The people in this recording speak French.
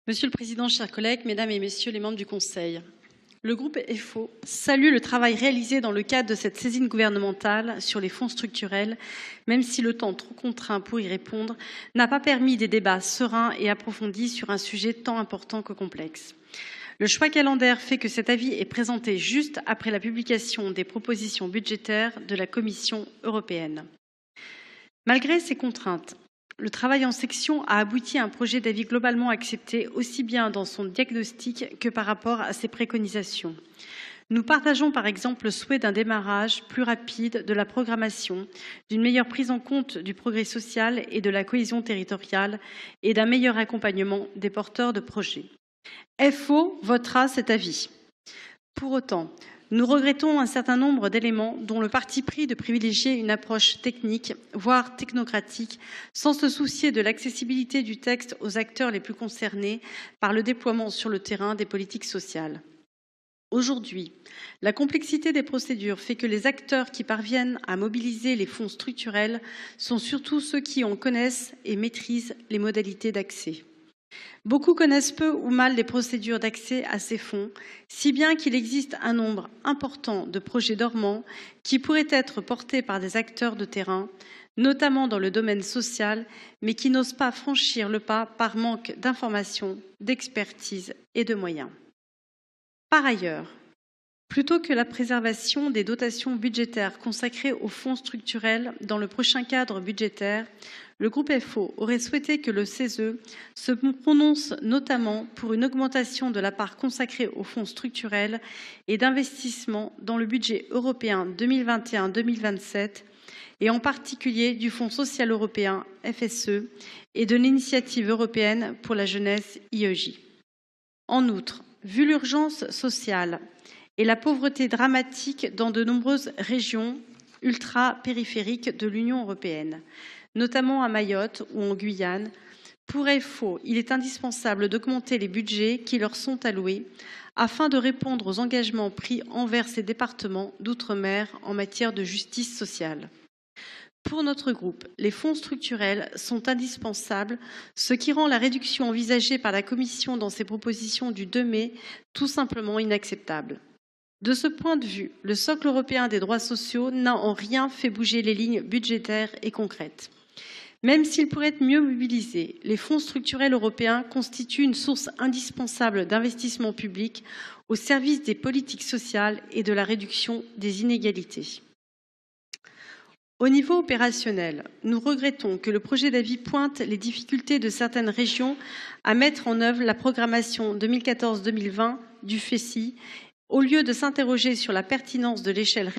Monsieur le Président, chers collègues, Mesdames et Messieurs les membres du Conseil, le groupe FO salue le travail réalisé dans le cadre de cette saisine gouvernementale sur les fonds structurels, même si le temps trop contraint pour y répondre n'a pas permis des débats sereins et approfondis sur un sujet tant important que complexe. Le choix calendaire fait que cet avis est présenté juste après la publication des propositions budgétaires de la Commission européenne. Malgré ces contraintes, le travail en section a abouti à un projet d'avis globalement accepté aussi bien dans son diagnostic que par rapport à ses préconisations. Nous partageons par exemple le souhait d'un démarrage plus rapide de la programmation, d'une meilleure prise en compte du progrès social et de la cohésion territoriale et d'un meilleur accompagnement des porteurs de projets. FO votera cet avis. Pour autant, nous regrettons un certain nombre d'éléments dont le parti pris de privilégier une approche technique, voire technocratique, sans se soucier de l'accessibilité du texte aux acteurs les plus concernés par le déploiement sur le terrain des politiques sociales. Aujourd'hui, la complexité des procédures fait que les acteurs qui parviennent à mobiliser les fonds structurels sont surtout ceux qui en connaissent et maîtrisent les modalités d'accès. Beaucoup connaissent peu ou mal les procédures d'accès à ces fonds, si bien qu'il existe un nombre important de projets dormants qui pourraient être portés par des acteurs de terrain, notamment dans le domaine social, mais qui n'osent pas franchir le pas par manque d'informations, d'expertise et de moyens. Par ailleurs, plutôt que la préservation des dotations budgétaires consacrées aux fonds structurels dans le prochain cadre budgétaire, le groupe FO aurait souhaité que le CESE se prononce notamment pour une augmentation de la part consacrée aux fonds structurels et d'investissement dans le budget européen 2021-2027 et en particulier du Fonds social européen FSE et de l'initiative européenne pour la jeunesse IEJ. En outre, vu l'urgence sociale et la pauvreté dramatique dans de nombreuses régions ultra-périphériques de l'Union européenne, notamment à Mayotte ou en Guyane, pour FO, il est indispensable d'augmenter les budgets qui leur sont alloués afin de répondre aux engagements pris envers ces départements d'outre-mer en matière de justice sociale. Pour notre groupe, les fonds structurels sont indispensables, ce qui rend la réduction envisagée par la Commission dans ses propositions du 2 mai tout simplement inacceptable. De ce point de vue, le socle européen des droits sociaux n'a en rien fait bouger les lignes budgétaires et concrètes. Même s'ils pourraient être mieux mobilisés, les fonds structurels européens constituent une source indispensable d'investissement public au service des politiques sociales et de la réduction des inégalités. Au niveau opérationnel, nous regrettons que le projet d'avis pointe les difficultés de certaines régions à mettre en œuvre la programmation 2014-2020 du FESI, au lieu de s'interroger sur la pertinence de l'échelle